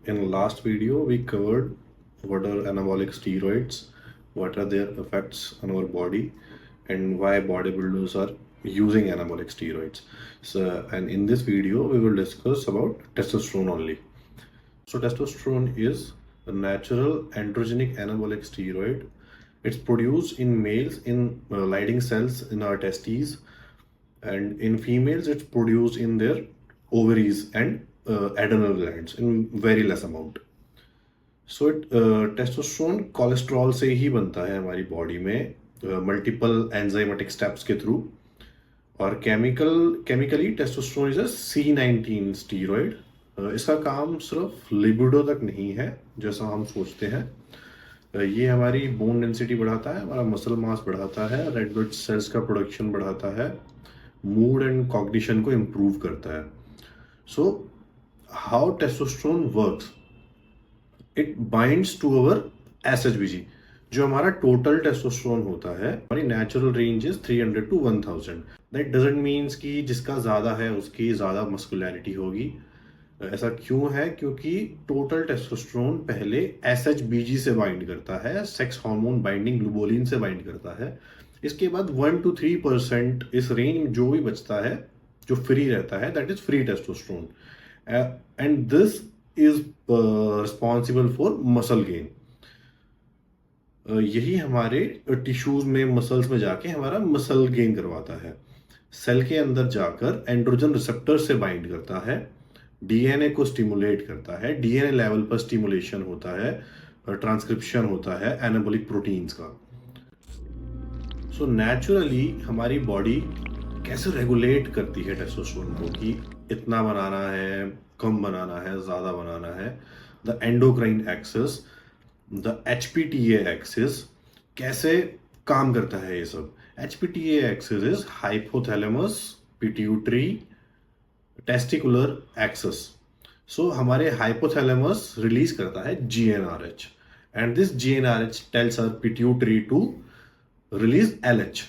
In last video, we covered what are anabolic steroids, what are their effects on our body, and why bodybuilders are using anabolic steroids. So, and in this video, we will discuss about testosterone only. So, testosterone is a natural androgenic anabolic steroid. It's produced in males in Leydig cells in our testes, and in females, it's produced in their ovaries and adrenal glands in very less amount. So testosterone cholesterol से ही बनता है हमारी body में multiple enzymatic steps के through. और chemically testosterone is a C19 steroid. इसका काम सिर्फ लिबिडो तक नहीं है जैसा हम सोचते हैं। ये हमारी बोन डेंसिटी बढ़ाता है, हमारा मसल मास बढ़ाता है, रेड ब्लड सेल्स का प्रोडक्शन बढ़ाता है, मूड एंड कॉग्निशन को इम्प्रूव करता है। So how testosterone works, it binds to our SHBG। जो हमारा टोटल टेस्टोस्टेरोन होता है, हमारी natural range is 300 to 1000। That doesn't means कि जिसका ज़्यादा है उसकी ज़्यादा मस्कुलैरिटी होगी। ऐसा क्यों है? क्योंकि टोटल टेस्टोस्टेरोन पहले SHBG से बाइंड करता है, सेक्स हार्मोन बाइंडिंग ग्लोबुलिन से बाइंड करता है। इसके बाद 1 to 3% इस रेंज में जो भी बचता है, जो फ्री रहता है, that is free testosterone. And this is responsible for muscle gain. यही हमारे टिश्यूज में, मसल्स में जाके हमारा मसल गेन करवाता है। सेल के अंदर जाकर एंड्रोजन रिसेप्टर से बाइंड करता है, DNA को स्टिमुलेट करता है, DNA लेवल पर स्टिमुलेशन होता है, ट्रांसक्रिप्शन होता है एनाबॉलिक प्रोटीन्स का। सो नेचुरली हमारी बॉडी कैसे रेगुलेट करती है टेस्टोस्टेरोन को कि इतना बनाना है, कम बनाना है, ज़्यादा बनाना है। The endocrine axis, the HPTA axis, कैसे काम करता है ये सब? HPTA axis is hypothalamus pituitary testicular axis. So हमारे हाइपोथैलेमस रिलीज करता है GnRH, and this GnRH tells our pituitary to release LH,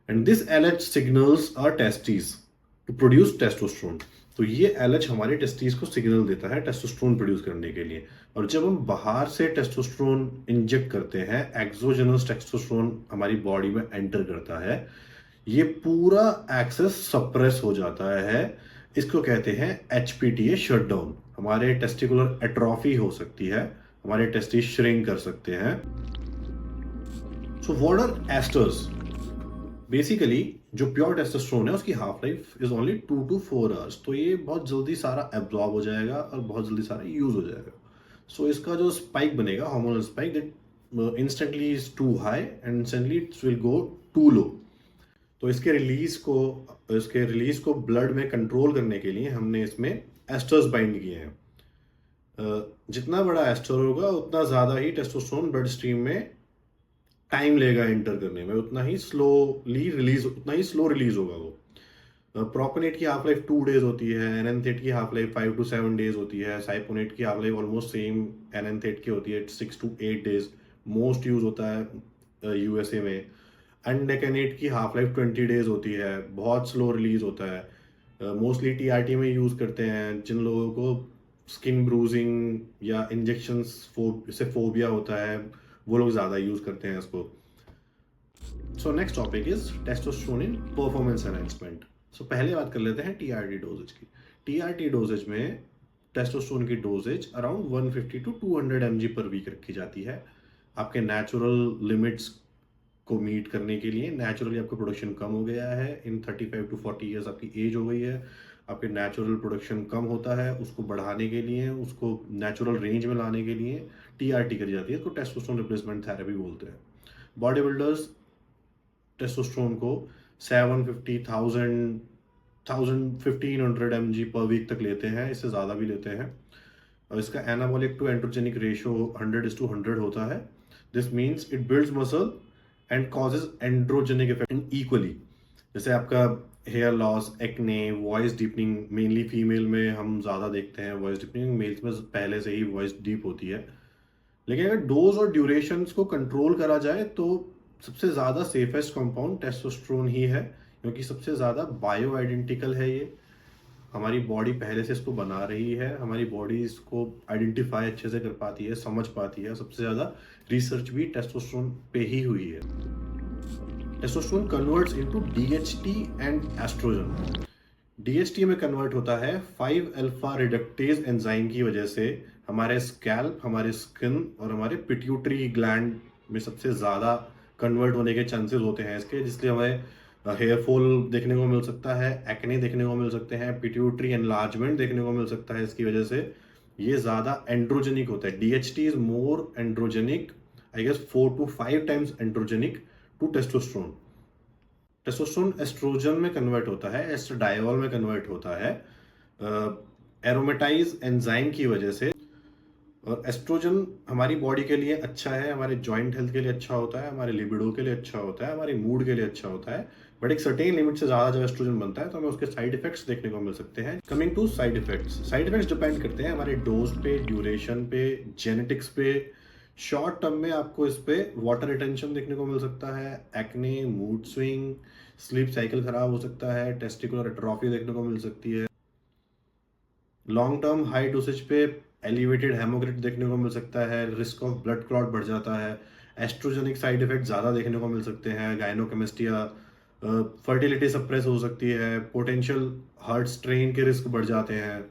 and this LH signals our testes to produce testosterone। तो ये LH हमारे टेस्टिस को signal देता है testosterone produce करने के लिए। और जब हम बाहर से टेस्टोस्टेरोन इंजेक्ट करते हैं, एक्सोजेनस टेस्टोस्टेरोन हमारी बॉडी में एंटर करता है, ये पूरा एक्सेस सप्रेस हो जाता है। इसको कहते हैं HPTA शटडाउन। हमारे टेस्टिकुलर एट्रोफी हो सकती है, हमारे टेस्टिस श्रिंक कर सकते हैं। So what are esters? Basically जो प्योर टेस्टोस्टेरोन है उसकी half life is only 2 to 4 hours। तो ये बहुत जल्दी सारा एब्जॉर्ब हो जाएगा और बहुत जल्दी सारा यूज हो जाएगा। सो इसका जो स्पाइक बनेगा, hormonal spike, that instantly is too high and instantly it will go to low. तो इसके रिलीज को ब्लड में कंट्रोल करने के लिए हमने इसमें एस्टर्स बाइंड किए हैं। जितना बड़ा एस्टर होगा उतना ज़्यादा ही टेस्टोस्टेरोन ब्लड स्ट्रीम में टाइम लेगा एंटर करने में, उतना ही स्लो रिलीज होगा वो। प्रोपेनेट की हाफ लाइफ 2 days होती है, एनेंथेट की हाफ लाइफ 5 to 7 days होती है, साइपोनेट की हाफ लाइफ ऑलमोस्ट सेम एनेंथेट की होती है, 6 to 8 days। मोस्ट यूज होता है USA में। एंडेकेनेट की हाफ लाइफ 20 days होती है, बहुत स्लो रिलीज होता है। मोस्टली TRT में यूज करते हैं जिन लोगों को स्किन ब्रूजिंग या इंजेक्शन से फोबिया होता है, वो लोग ज़्यादा यूज करते हैं इसको। So next topic is testosterone in performance enhancement. So पहले बात कर लेते हैं TRT डोजेज की। TRT डोजेज में टेस्टोस्टेरोन की doses around 150 to 200 mg per week रखी जाती है, आपके नेचुरल लिमिट्स को मीट करने के लिए। नेचुरली आपका प्रोडक्शन कम हो गया है, इन 35 to 40 ईयर्स आपकी एज हो गई है, आपके नेचुरल प्रोडक्शन कम होता है, उसको बढ़ाने के लिए, उसको नेचुरल रेंज में लाने के लिए TRT करी जाती है। इसको टेस्टोस्टेरोन रिप्लेसमेंट थेरेपी बोलते हैं। बॉडी बिल्डर्स टेस्टोस्टेरोन को 750,000 1500 mg पर वीक तक लेते हैं, इससे ज़्यादा भी लेते हैं। और इसका एनाबॉलिक टू एंड्रोजेनिक रेशियो 100:100 होता है। This means it builds muscle and causes androgenic effect equally. जैसे आपका hair loss, acne, voice deepening, mainly female में हम ज़्यादा देखते हैं वॉइस डीपनिंग, मेल्स में पहले से ही वॉइस डीप होती है। लेकिन अगर डोज और ड्यूरेशंस को कंट्रोल करा जाए तो सबसे ज़्यादा सेफेस्ट कंपाउंड टेस्टोस्टेरोन ही है, क्योंकि सबसे ज़्यादा बायो आइडेंटिकल है ये। हमारी बॉडी पहले से इसको बना रही है, हमारी बॉडी इसको आइडेंटिफाई अच्छे से कर पाती है, समझ पाती है। सबसे ज़्यादा रिसर्च भी टेस्टोस्टेरोन पे ही हुई है। Testosterone converts into DHT and estrogen. DHT में कन्वर्ट होता है 5 अल्फा रिडक्टेज एंजाइम की वजह से। हमारे स्कैल्प, हमारे स्किन और हमारे पिट्यूटरी ग्लैंड में सबसे ज़्यादा कन्वर्ट होने के चांसेस होते हैं इसके, जिसलिए हमें हेयर फॉल देखने को मिल सकता है, एक्ने देखने को मिल सकते हैं, पिट्यूटरी एनलार्जमेंट देखने को मिल सकता है इसकी वजह से। ये ज़्यादा एंड्रोजेनिक होता है। DHT is more androgenic, I guess 4 to 5 times androgenic to testosterone. Testosterone estrogen में कन्वर्ट होता है, एस्ट्राडायोल में कन्वर्ट होता है एरोमेटाइज एंजाइम की वजह से। और एस्ट्रोजन हमारी बॉडी के लिए अच्छा है, हमारे जॉइंट हेल्थ के लिए अच्छा होता है, हमारे लिबिडो के लिए अच्छा होता है, हमारे मूड के लिए अच्छा होता है। बट एक सर्टेन लिमिट से ज़्यादा जब एस्ट्रोजन बनता है तो हमें उसके साइड इफेक्ट्स देखने को मिल सकते हैं। Coming to side effects, side effects depend करते हैं हमारे डोज पे, ड्यूरेशन पे, जेनेटिक्स पे। शॉर्ट टर्म में आपको इस पे वाटर रिटेंशन देखने को मिल सकता है, acne, mood swing, sleep cycle खराब हो सकता है, टेस्टिकुलर एट्रोफी देखने को मिल सकती है। लॉन्ग टर्म हाई डोसेज पे एलिवेटेड हेमोग्रिड देखने को मिल सकता है, रिस्क ऑफ ब्लड क्लॉट बढ़ जाता है, एस्ट्रोजेनिक साइड इफेक्ट ज़्यादा देखने को मिल सकते हैं, गायनोकेमिस्ट्रिया, फर्टिलिटी सप्रेस हो सकती है, पोटेंशियल हार्ट स्ट्रेन के रिस्क बढ़ जाते हैं।